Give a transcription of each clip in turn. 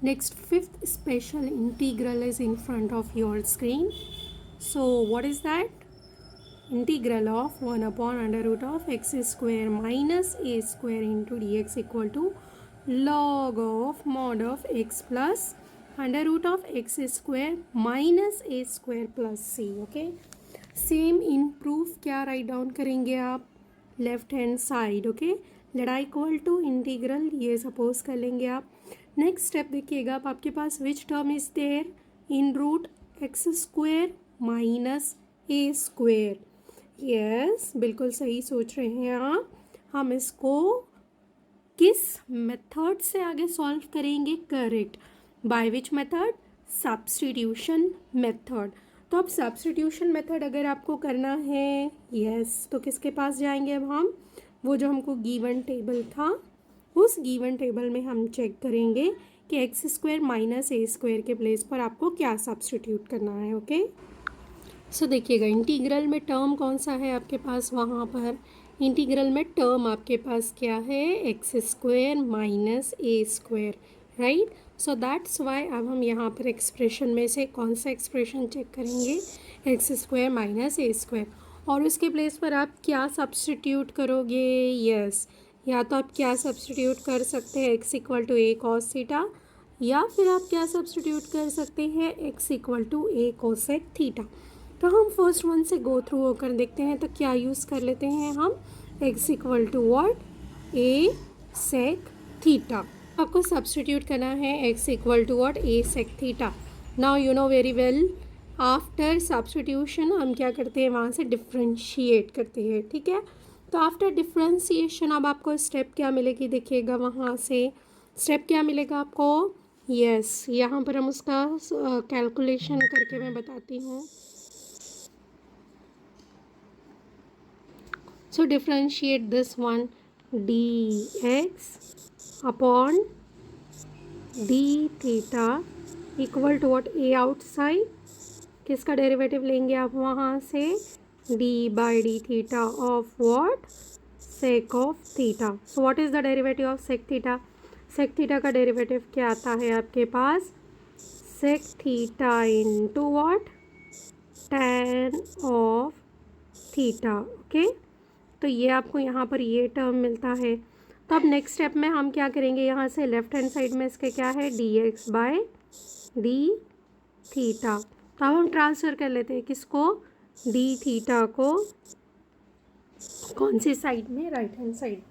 Next, fifth special integral is in front of your screen. So what is that? Integral of 1 upon under root of x square minus a square into dx equal to log of mod of x plus under root of x square minus a square plus c. Okay, same in proof क्या right down करेंगे आप? Left hand side. Okay, let equal to integral, ये suppose कर लेंगे आप. Next step देखिएगा आप, आपके पास which term is there in root x square minus a square. Yes, बिल्कुल सही सोच रहे हैं आप. हम इसको किस मेथड से आगे सॉल्व करेंगे? Correct, by which method? Substitution method. तो अब सब्स्टिट्यूशन मेथड अगर आपको करना है, यस, तो किसके पास जाएंगे अब हम? वो जो हमको गिवन टेबल था, उस गिवन टेबल में हम चेक करेंगे कि x square minus a square के प्लेस पर आपको क्या सब्स्टिट्यूट करना है. ओके, सो देखिएगा इंटीग्रल में टर्म कौन सा है आपके पास? वहाँ पर इंटीग्रल में टर्म आपके पास क्या है? X square minus a square, right. So that's Y अब हम यहाँ पर एक्सप्रेशन में से कौन सा एक्सप्रेशन चेक करेंगे? X square minus a square. और उसके प्लेस पर आप क्या सब्स्टिट्यूट करोगे? यस, या तो आप क्या सब्स्टिट्यूट कर सकते हैं? X equal to a cos theta, या फिर आप क्या सब्स्टिट्यूट कर सकते हैं? X equal to a cosec theta. तो हम फर्स्ट वन से गो थ्रू होकर देखते हैं. तो क्या यूज़ कर लेते हैं हम? X equal to what? A sec theta. आपको सब्स्टिट्यूट करना है x equal to what? A sec theta. Now you know very well, after substitution हम क्या करते हैं? वहाँ से डिफ्रेंशिएट करते हैं. ठीक है, तो आफ्टर डिफ्रेंशिएशन अब आपको स्टेप क्या मिलेगी? देखिएगा वहाँ से स्टेप क्या मिलेगा आपको? यस, यहाँ पर हम उसका कैलकुलेशन करके मैं बताती हूँ. So differentiate this one, dx upon d theta equal to what? a outside. किसका डेरिवेटिव लेंगे आप वहाँ से? d by d theta of what? sec of theta. So what is the derivative of sec theta? sec theta का derivative क्या आता है आपके पास? sec theta into what? tan of theta. Okay, तो ये आपको यहाँ पर ये टर्म मिलता है. तो अब नेक्स्ट स्टेप में हम क्या करेंगे? यहाँ से लेफ्ट हैंड साइड में इसके क्या है? D x by d theta. तो अब हम ट्रांसफ़र कर लेते हैं किसको? डी थीटा को कौन सी साइड में? Right hand side.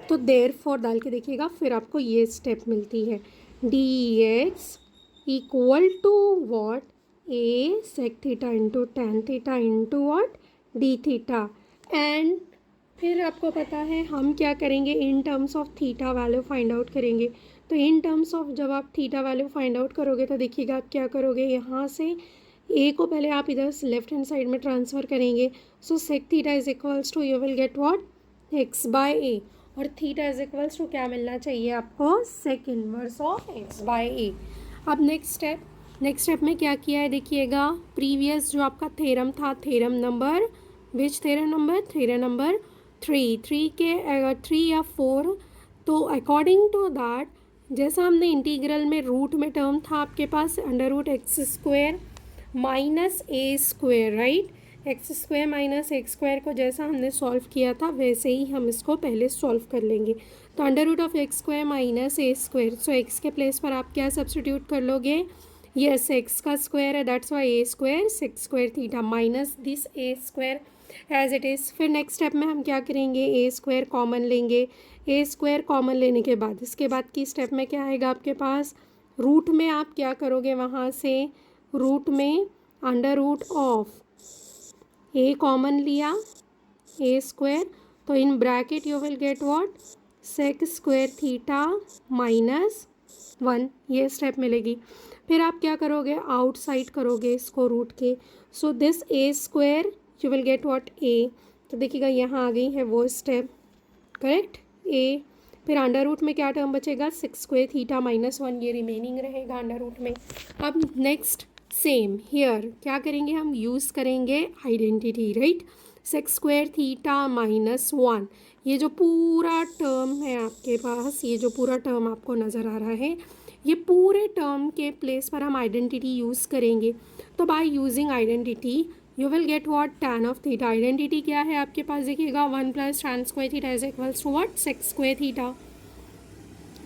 तो देयरफॉर डाल के देखिएगा, फिर आपको ये स्टेप मिलती है. D x equal to what? A sec theta into tan theta into what? D theta. And फिर आपको पता है हम क्या करेंगे? In terms of theta value find out करेंगे. तो इन टर्म्स ऑफ जब आप थीटा वैल्यू फाइंड आउट करोगे तो देखिएगा आप क्या करोगे? यहाँ से ए को पहले आप इधर लेफ्ट हैंड साइड में ट्रांसफ़र करेंगे. So sec theta is equals to, you will get what? X by a. और थीटा इज इक्वल्स टू क्या मिलना चाहिए आपको? Sec inverse of x by a. अब नेक्स्ट स्टेप में क्या किया है देखिएगा. प्रीवियस जो आपका थ्योरम था, theorem number which? Theorem number 3 के 3 या 4. तो अकॉर्डिंग टू दैट, जैसा हमने इंटीग्रल में रूट में टर्म था आपके पास under root x square minus a square, right. X square minus x square को जैसा हमने सॉल्व किया था वैसे ही हम इसको पहले सॉल्व कर लेंगे. तो under root of x square minus a square. So x के प्लेस पर आप क्या सब्स्टिट्यूट कर लोगे? यस, एक्स का स्क्वायर है, that's why a square sec square theta minus this a square as it is. फिर नेक्स्ट स्टेप में हम क्या करेंगे? ए स्क्वायर कॉमन लेंगे. ए स्क्वायर कॉमन लेने के बाद इसके बाद की स्टेप में क्या आएगा आपके पास? रूट में आप क्या करोगे? वहाँ से रूट में under root of a common लिया, ए स्क्वायर, तो in bracket you will get what? Sec square theta minus 1. ये स्टेप मिलेगी. फिर आप क्या करोगे? आउटसाइड करोगे इसको रूट के. So this a square you will get what? A. तो देखिएगा यहाँ आ गई है वो स्टेप, करेक्ट, ए. फिर अंडर रूट में क्या टर्म बचेगा? सिक्स स्क्वायर थीटा माइनस 1, ये रिमेनिंग रहेगा अंडर रूट में. अब नेक्स्ट सेम हियर क्या करेंगे? हम यूज़ करेंगे identity, right. Sex square theta minus 1, ये जो पूरा टर्म है आपके पास, ये जो पूरा टर्म आपको नज़र आ रहा है, ये पूरे टर्म के प्लेस पर हम आइडेंटिटी यूज़ करेंगे। तो by using identity you will get what tan of theta. Identity क्या है आपके पास, देखिएगा 1 + tan square theta is equals to what sec square theta.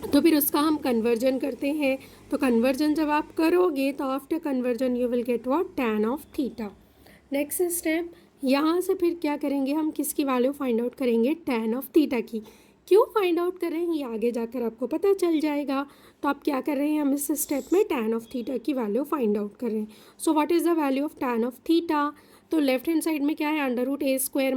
तो फिर उसका हम कन्वर्जन करते हैं। तो कन्वर्जन जब आप करोगे तो after conversion you will get what tan of theta. Next step, यहाँ से फिर क्या करेंगे, हम किसकी वैल्यू फाइंड आउट करेंगे, tan ऑफ थीटा की। क्यों फाइंड आउट कर रहे हैं ये आगे जाकर आपको पता चल जाएगा। तो आप क्या कर रहे हैं, हम इस स्टेप में tan ऑफ थीटा की वैल्यू फाइंड आउट कर रहे हैं। So what is the value of tan of theta. तो लेफ्ट हैंड साइड में क्या है, √a²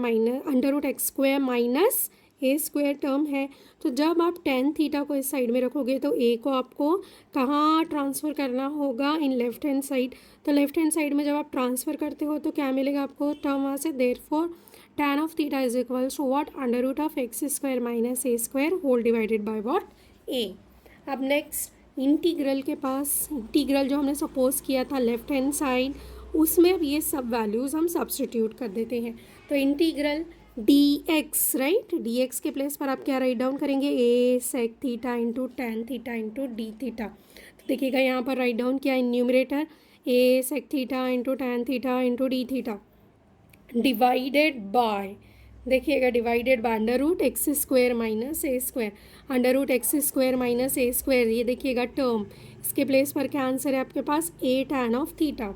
माइनस a² टर्म है। तो जब आप tan थीटा को इस साइड में रखोगे तो a को आपको कहाँ ट्रांसफ़र करना होगा, इन लेफ्ट हैंड साइड। तो लेफ्ट हैंड साइड में जब आप ट्रांसफ़र करते हो तो क्या मिलेगा आपको टर्म वहाँ से, therefore tan of theta is equals to what √x² minus a² whole divided by what a। अब नेक्स्ट इंटीग्रल के पास, इंटीग्रल जो हमने सपोज किया था लेफ्ट हैंड साइड, उसमें अब ये सब वैल्यूज़ हम सब्सटीट्यूट कर देते हैं। तो इंटीग्रल dx, राइट, dx के प्लेस पर आप क्या राइट डाउन करेंगे, a sec theta into tan theta into d theta. तो देखिएगा यहाँ पर राइट डाउन किया in numerator a sec theta into tan theta into d theta divided by, देखिएगा divided by √x² minus a², √x² minus a², ये देखिएगा term, इसके place पर क्या आंसर है आपके पास, a tan ऑफ थीटा।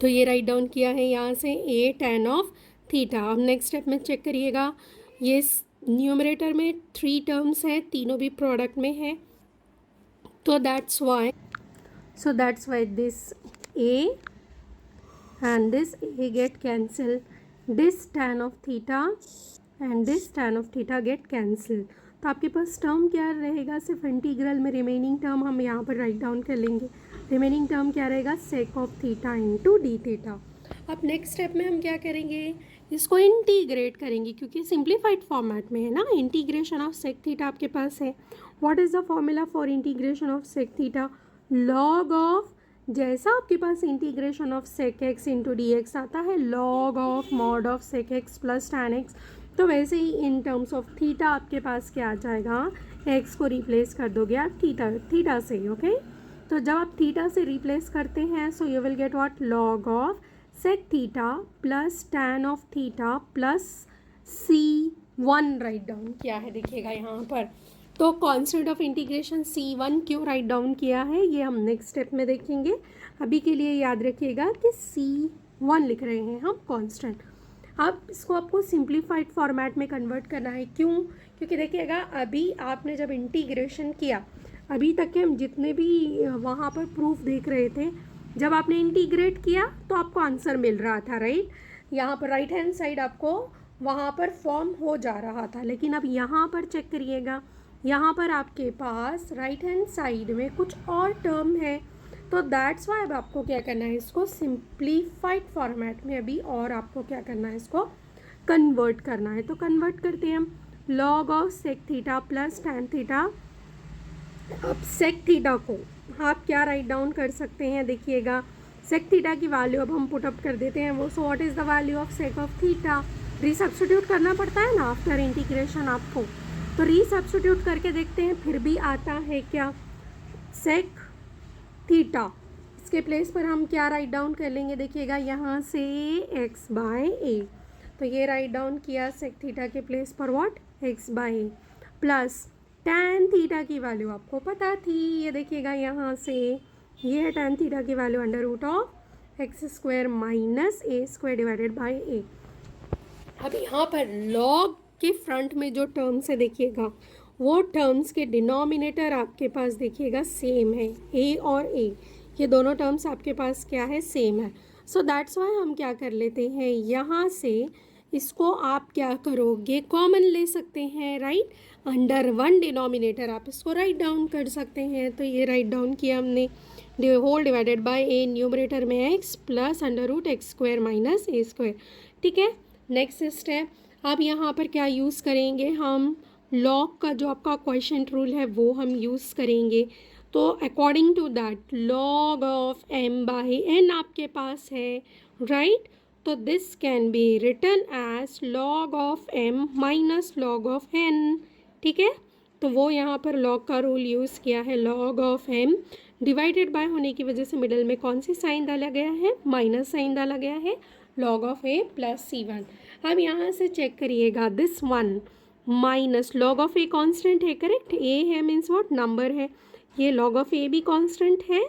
तो ये राइट डाउन किया है यहाँ से a tan ऑफ थीटा। अब नेक्स्ट स्टेप में चेक करिएगा, ये न्यूमरेटर में 3 टर्म्स हैं, तीनों भी प्रोडक्ट में है। तो that's why this a and this a get cancel, this tan of theta and this tan of theta get cancel। तो आपके पास टर्म क्या रहेगा, सिर्फ इंटीग्रल में रिमेनिंग टर्म हम यहाँ पर राइट डाउन कर लेंगे। रिमेनिंग टर्म क्या रहेगा, sec of theta into d theta. अब नेक्स्ट स्टेप में हम क्या करेंगे, इसको इंटीग्रेट करेंगे, क्योंकि सिंप्लीफाइड फॉर्मेट में है ना। इंटीग्रेशन ऑफ सेक थीटा आपके पास है। What is the formula for integration of sec theta, log of, जैसा आपके पास integration of sec x into d x आता है, log of mod of sec x plus tan x, तो वैसे ही इन टर्म्स ऑफ थीटा आपके पास क्या आ जाएगा, एक्स को रिप्लेस कर दोगे आप थीटा से, ओके। तो जब आप थीटा से रिप्लेस करते हैं so you will get what, log of sec theta plus tan of theta plus C1 write down किया है, देखिएगा यहाँ पर। तो कॉन्स्टेंट ऑफ इंटीग्रेशन C1 क्यों राइट डाउन किया है ये हम नेक्स्ट स्टेप में देखेंगे। अभी के लिए याद रखिएगा कि C1 लिख रहे हैं हम कांस्टेंट। अब इसको आपको सिंप्लीफाइड फॉर्मेट में कन्वर्ट करना है। क्यों, क्योंकि देखिएगा अभी आपने जब इंटीग्रेशन किया, अभी तक के हम जितने भी वहाँ पर प्रूफ देख रहे थे, जब आपने इंटीग्रेट किया तो आपको आंसर मिल रहा था, राइट। यहाँ पर राइट हैंड साइड आपको वहाँ पर फॉर्म हो जा रहा था, लेकिन अब यहाँ पर चेक करिएगा, यहाँ पर आपके पास राइट हैंड साइड में कुछ और टर्म है। तो दैट्स वाई अब आपको क्या करना है, इसको सिंप्लीफाइड फॉर्मेट में अभी और आपको क्या करना है, इसको कन्वर्ट करना है। तो कन्वर्ट करते हैं हम, log of sec theta plus tan theta. अब सेक थीटा को आप क्या राइट डाउन कर सकते हैं, देखिएगा सेक थीटा की वैल्यू अब हम पुट अप कर देते हैं वो। सो what is the value of sec of theta, resubstitute करना पड़ता है ना आफ्टर इंटीग्रेशन आपको, तो रीसब्स्टिट्यूट करके देखते हैं फिर भी आता है क्या, सेक थीटा। इसके प्लेस पर हम क्या राइट डाउन कर लेंगे, देखिएगा यहाँ से x/a। तो ये राइट डाउन किया सेक थीटा के प्लेस पर what, x/a plus tan theta की वैल्यू आपको पता थी, ये देखिएगा यहाँ से ये है टैन थीटा की value √x² minus a² divided by a। अब यहाँ पर लॉग के फ्रंट में जो टर्म्स है देखिएगा, वो टर्म्स के डिनोमिनेटर आपके पास देखिएगा सेम है, a और a, ये दोनों टर्म्स आपके पास क्या है, सेम है। सो दैट्स वाई हम क्या कर लेते हैं, यहाँ से इसको आप क्या करोगे, कॉमन ले सकते हैं, राइट। अंडर वन डिनोमिनेटर आप इसको राइट डाउन कर सकते हैं। तो ये राइट डाउन किया हमने, whole divided by a, numerator में x plus √x² minus a², ठीक है। नेक्स्ट स्टेप, अब यहाँ पर क्या यूज़ करेंगे हम, लॉग का जो आपका क्वोशिएंट रूल है वो हम यूज़ करेंगे। तो according to that log of m/n आपके पास है, राइट। तो this can be written as log of m minus log of n, ठीक है। तो वो यहाँ पर log का रूल यूज़ किया है, log of m divided by होने की वजह से मिडल में कौन सी साइन डाला गया है, माइनस साइन डाला गया है, log of a plus c1। अब यहाँ से चेक करिएगा, this one minus log of a constant है, करेक्ट, a है मीन्स व्हाट, नंबर है, ये log ऑफ a भी कॉन्स्टेंट है,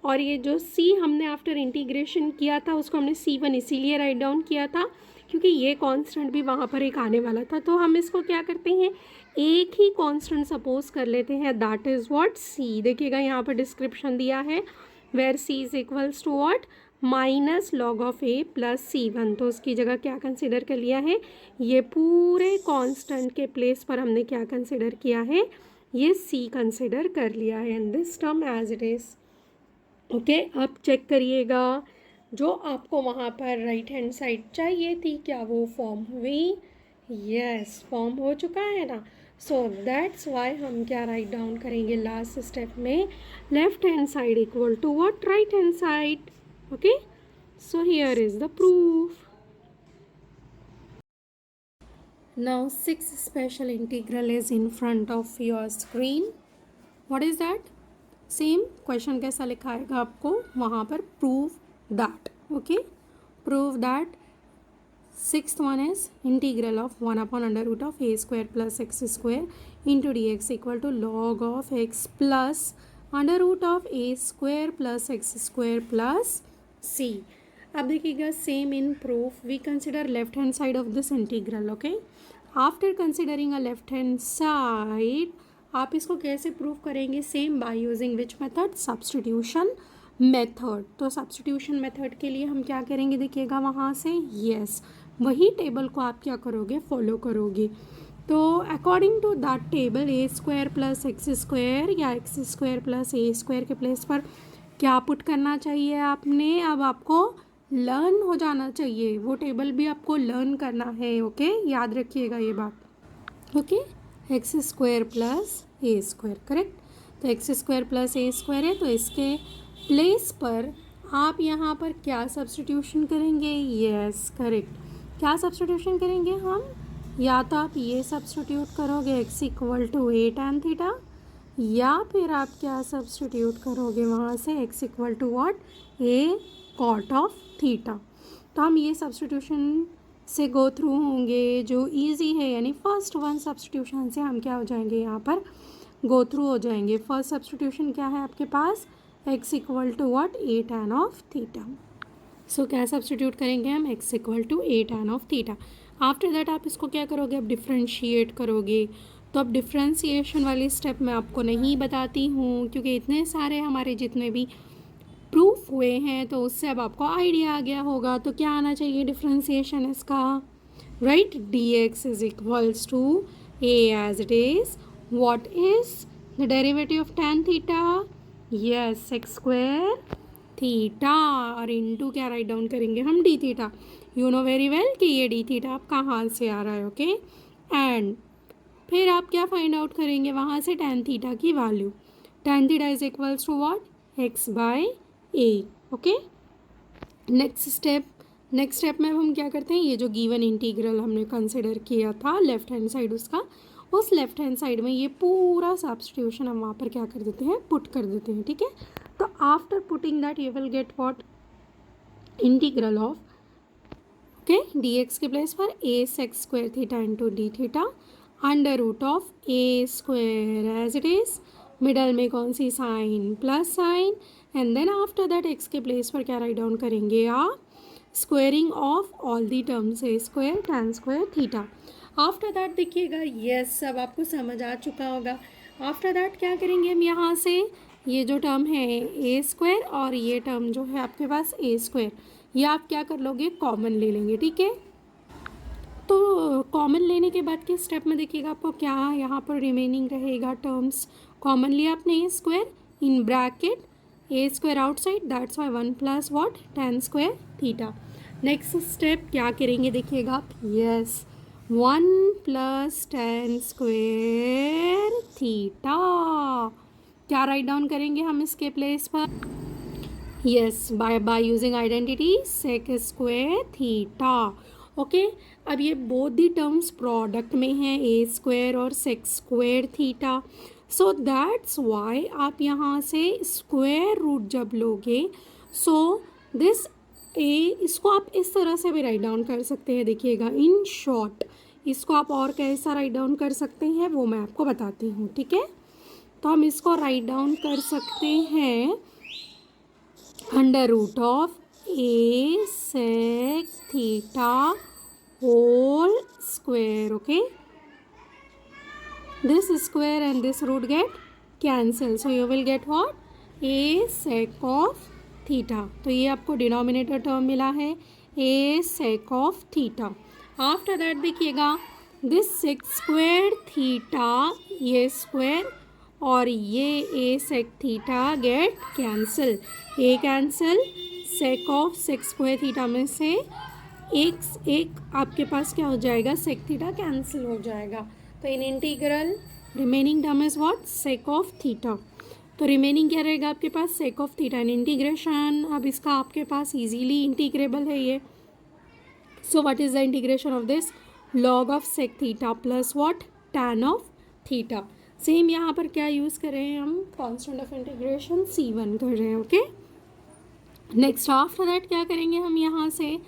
और ये जो c हमने आफ्टर इंटीग्रेशन किया था उसको हमने c1 इसीलिए राइट डाउन किया था क्योंकि ये कांस्टेंट भी वहाँ पर एक आने वाला था। तो हम इसको क्या करते हैं, एक ही कांस्टेंट सपोज कर लेते हैं, दैट इज़ व्हाट c। देखिएगा यहाँ पर डिस्क्रिप्शन दिया है, where c is equals to what, minus log of a plus c1। तो उसकी जगह क्या कंसिडर कर लिया है, ये पूरे कांस्टेंट के प्लेस पर हमने क्या कंसिडर किया है, ये c कंसिडर कर लिया है, and this term as it is. Okay, अब चेक करिएगा, जो आपको वहाँ पर राइट हैंड साइड चाहिए थी, क्या वो फॉर्म हुई, यस फॉर्म हो चुका है ना। सो दैट्स वाई हम क्या राइट डाउन करेंगे लास्ट स्टेप में, left hand side equal to what, right hand side. Okay, so here is the proof. Now six special integral is in front of your screen. What is that, same question कैसा लिखा आएगा आपको वहाँ पर, prove that. Okay, prove that sixth one is integral of 1/√ of a square plus x square into dx equal to log of x plus √ of a square plus x square plus c। अब देखिएगा, same in proof we consider left hand side of this integral. Okay, after considering a left hand side आप इसको कैसे prove करेंगे, same by using which method, substitution method. तो substitution method के लिए हम क्या करेंगे, देखिएगा वहाँ से, यस वही टेबल को आप क्या करोगे, फॉलो करोगे। तो according to that table a square plus x square या x square plus a square के प्लेस पर क्या पुट करना चाहिए आपने, अब आपको लर्न हो जाना चाहिए, वो टेबल भी आपको लर्न करना है। ओके, याद रखिएगा ये बात। Okay, x square plus a square, correct. तो x square plus a square है, तो इसके प्लेस पर आप यहाँ पर क्या सब्स्टिट्यूशन करेंगे, यस करेक्ट, क्या सब्स्टिट्यूशन करेंगे हम, या तो आप ये सब्स्टिट्यूट करोगे x equal to a tan theta, या फिर आप क्या सब्स्टिट्यूट करोगे वहाँ से x equal to what, a cot of theta. तो हम ये सब्स्टिट्यूशन से गो थ्रू होंगे, जो इजी है, यानी फर्स्ट वन सब्स्टिट्यूशन से हम क्या हो जाएंगे, यहाँ पर गो थ्रू हो जाएंगे। फर्स्ट सब्स्टिट्यूशन क्या है आपके पास, x equal to what, a tan of theta. So क्या सब्स्टिट्यूट करेंगे हम, x equal to a tan of theta. After that आप इसको क्या करोगे, अब डिफ्रेंशिएट करोगे। तो अब डिफ्रेंशिएशन वाली स्टेप मैं आपको नहीं बताती हूँ क्योंकि इतने सारे हमारे जितने भी प्रूफ हुए हैं तो उससे अब आपको आइडिया आ गया होगा। तो क्या आना चाहिए डिफ्रेंशिएशन इसका, right, dx is equals to a as it is, what is the derivative of tan theta, yes x square theta, और इनटू क्या राइट डाउन करेंगे हम, d theta. You know very well कि ये डी थीटा आप कहाँ से आ रहा है। ओके, एंड फिर आप क्या फाइंड आउट करेंगे वहाँ से, tan थीटा की value, tan theta is equals to what, x by a. Okay, next step में हम क्या करते हैं, ये जो गिवन इंटीग्रल हमने कंसिडर किया था लेफ्ट हैंड साइड उसका, उस लेफ्ट हैंड साइड में ये पूरा सब्स्टिट्यूशन हम वहाँ पर क्या कर देते हैं, पुट कर देते हैं। ठीक है, तो after putting that you will get what, integral of, okay, dx के प्लेस पर a sec square theta into d theta √ of a square as it is, middle में कौन सी sign, plus sign, and then after that x के place पर क्या right down करेंगे आप, squaring of all the terms, a square tan square theta. After that देखिएगा, yes सब आपको समझ आ चुका होगा। आफ्टर दैट क्या करेंगे हम, यहाँ से ये जो टर्म है a स्क्वायर और ये टर्म जो है आपके पास a स्क्वायर, ये आप क्या कर लोगे, कॉमन ले लेंगे। ठीक है, तो कॉमन लेने के बाद के स्टेप में देखिएगा आपको क्या यहाँ पर रिमेनिंग रहेगा, टर्म्स कॉमन लिया आपने a square, in bracket a square outside, that's why 1 plus what, tan square theta. Next step क्या करेंगे देखिएगा आप, yes 1 plus tan square theta, क्या राइट डाउन करेंगे हम इसके प्लेस पर, yes bye using identity sec square theta. Okay. अब ये बोथ दी टर्म्स प्रोडक्ट में हैं, ए स्क्वायर और sec square theta, so that's why आप यहाँ से स्क्वायर रूट जब लोगे, सो दिस ए, इसको आप इस तरह से भी राइट डाउन कर सकते हैं। देखिएगा, इन शॉर्ट इसको आप और कैसा राइट डाउन कर सकते हैं वो मैं आपको बताती हूँ, ठीक है। तो हम इसको राइट डाउन कर सकते हैं under root of a sec theta whole square, okay, this square and this root get cancel, so you will get what, a sec of theta। तो ये आपको डिनोमिनेटर टर्म मिला है a sec of theta। After that देखिएगा, this sec square theta, ये square और ये a sec theta get cancel, a cancel, sec of sec square theta में से एक आपके पास क्या हो जाएगा, सेक थीटा कैंसिल हो जाएगा। तो in integral remaining term is what, sec of theta. तो रिमेनिंग क्या रहेगा आपके पास, sec of theta. In integration अब इसका आपके पास इजीली इंटीग्रेबल है ये। So what is the integration of this, log of sec theta plus what, tan of theta. Same यहाँ पर क्या यूज़ कर रहे हैं हम, कॉन्स्टेंट ऑफ इंटीग्रेशन C1 कर रहे हैं, ओके। नेक्स्ट आफ्टर दैट क्या करेंगे हम यहाँ से,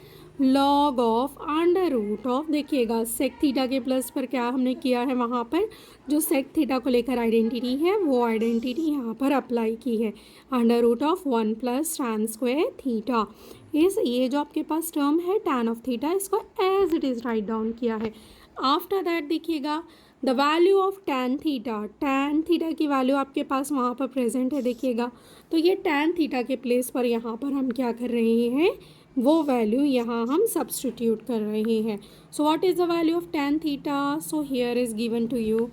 log of under root of, देखिएगा सेक थीटा के प्लस पर क्या हमने किया है, वहाँ पर जो सेक थीटा को लेकर आइडेंटिटी है वो आइडेंटिटी यहाँ पर अप्लाई की है। Under root of 1 plus tan square theta, इस ये जो आपके पास टर्म है टैन ऑफ थीटा, इसको as it is write down किया है। आफ्टर दैट देखिएगा, the value of tan theta की वैल्यू आपके पास वहाँ पर प्रेजेंट है, देखिएगा। तो ये टैन थीटा के प्लेस पर यहाँ पर हम क्या कर रहे हैं, वो वैल्यू यहाँ हम सब्सटीट्यूट कर रहे हैं। So what is the value of tan theta, so here is given to you,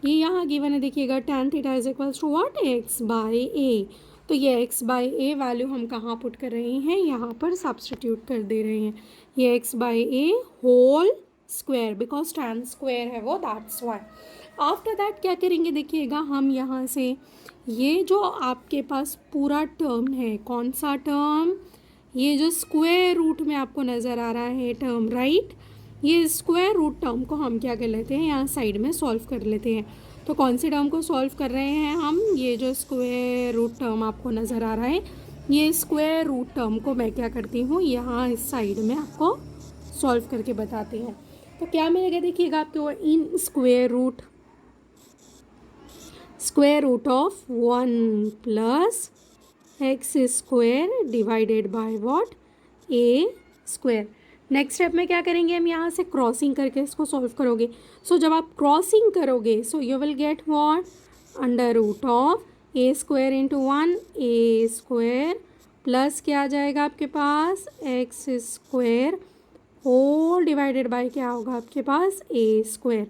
ये यहाँ गिवन है, देखिएगा tan theta is equals to what, x by a. तो ये एक्स बाई ए वैल्यू हम कहाँ पुट कर रहे हैं, यहाँ पर सब्सटीट्यूट कर दे रहे हैं। ये x by a whole square, because tan square है वो, दैट्स वाई। आफ्टर दैट क्या करेंगे, देखिएगा हम यहाँ से ये जो आपके पास पूरा टर्म है, कौन सा टर्म, ये जो स्क्वायर रूट में आपको नज़र आ रहा है टर्म, राइट, ये स्क्वायर रूट टर्म को हम क्या कर लेते हैं, यहाँ साइड में सॉल्व कर लेते हैं। तो कौन से टर्म को सॉल्व कर रहे हैं हम, ये जो स्क्वायर रूट टर्म आपको नज़र आ रहा है, ये स्क्वायर रूट टर्म को मैं क्या करती हूँ, यहाँ इस साइड में आपको सॉल्व करके बताते हैं। तो क्या मिलेगा, देखिएगा आपको, in square root of 1 plus x square divided by what, a square. Next step में क्या करेंगे हम, यहाँ से क्रॉसिंग करके इसको सॉल्व करोगे। सो जब आप क्रॉसिंग करोगे, so you will get what, under root of a square into 1 a square plus क्या आ जाएगा आपके पास, x square whole divided by क्या होगा आपके पास, ए स्क्वायर।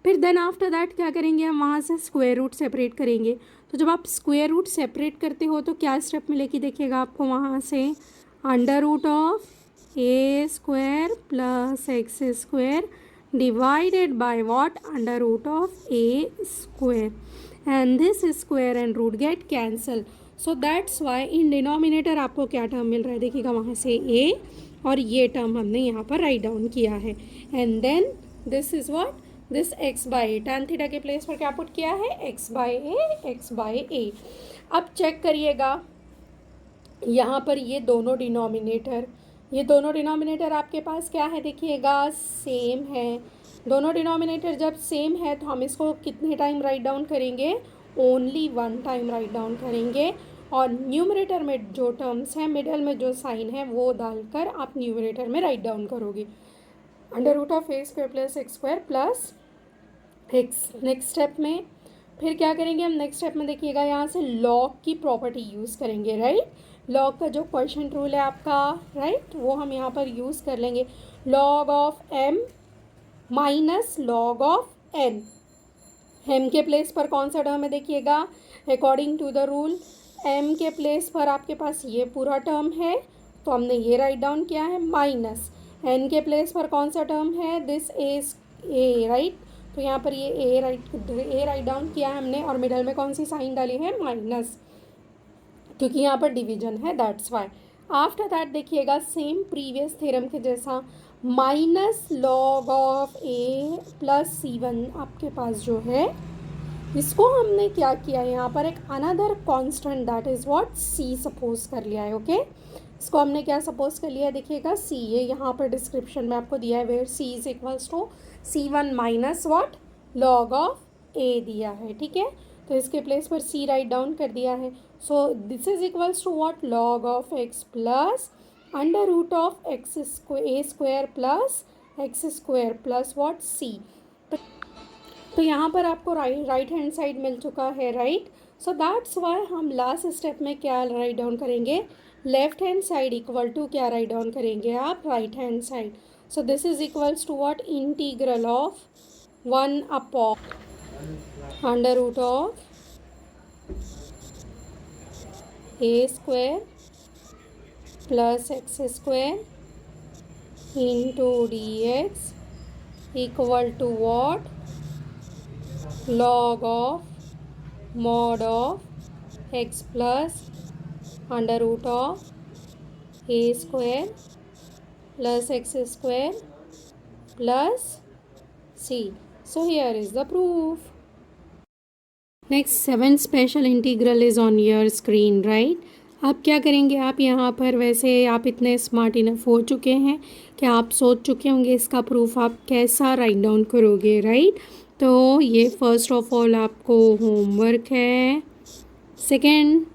फिर देन आफ्टर दैट क्या करेंगे हम, वहाँ से स्क्वायर रूट सेपरेट करेंगे। तो जब आप स्क्वायर रूट सेपरेट करते हो तो क्या स्टेप मिलेगी, देखिएगा आपको, वहाँ से under root of a square plus x square divided by what, under root of a square, and this square and root get cancel. So that's why in denominator आपको क्या टर्म मिल रहा है, देखिएगा वहाँ से ए, और ये टर्म हमने यहाँ पर राइट डाउन किया है। And then this is what, this x by a, tan theta के प्लेस पर क्या पुट किया है, एक्स बाई ए। अब चेक करिएगा, यहाँ पर ये दोनों डिनोमिनेटर आपके पास क्या है, देखिएगा सेम है। दोनों डिनोमिनेटर जब सेम है तो हम इसको कितने टाइम राइट डाउन करेंगे, ओनली 1 टाइम राइट डाउन करेंगे। और न्यूमरेटर में जो टर्म्स हैं, मिडल में जो साइन है वो डालकर आप न्यूमरेटर में राइट डाउन करोगे, under root of a square plus x square plus x. Next step में फिर क्या करेंगे हम, नेक्स्ट स्टेप में देखिएगा यहाँ से लॉग की प्रॉपर्टी यूज़ करेंगे, राइट। लॉग का जो क्वोशिएंट रूल है आपका, राइट, वो हम यहाँ पर यूज़ कर लेंगे। Log of m minus log of n, m के प्लेस पर कौन सा टर्म है, देखिएगा according to the rule m के प्लेस पर आपके पास ये पूरा टर्म है, तो हमने ये राइट डाउन किया है, माइनस एन के प्लेस पर कौन सा टर्म है, दिस इज ए, राइट। तो यहाँ पर ये ए राइट डाउन किया है हमने, और मिडल में कौन सी साइन डाली है, माइनस, क्योंकि यहाँ पर डिवीजन है, दैट्स वाई। आफ्टर दैट देखिएगा सेम प्रीवियस थ्योरम के जैसा minus log of A plus C1 आपके पास जो है, इसको हमने क्या किया, यहाँ पर एक another constant that is what C suppose कर लिया है। ओके, इसको हमने क्या सपोज कर लिया है, देखिएगा C, ये यहाँ पर डिस्क्रिप्शन में आपको दिया है, where C is equals to C1 minus what log of A दिया है। ठीक है, तो इसके प्लेस पर C राइट डाउन कर दिया है। So this is equals to what log of x plus under root of x square plus x square plus what C। तो यहाँ पर आपको राइट हैंड साइड मिल चुका है, राइट। सो दैट्स वाई हम लास्ट स्टेप में क्या राइट डाउन करेंगे, left hand side equal to क्या राइट डाउन करेंगे आप, right hand side. So this is equals to what integral of 1 upon under root of a square plus x square into d x equal to what log of mod of x plus under root of a square plus x square plus c. So here is the proof. Next, 7 special integral is on your screen, right? आप क्या करेंगे, आप यहाँ पर वैसे आप इतने smart enough हो चुके हैं कि आप सोच चुके होंगे इसका प्रूफ आप कैसा राइट डाउन करोगे, राइट। तो ये फर्स्ट ऑफ ऑल आपको होमवर्क है। सेकेंड,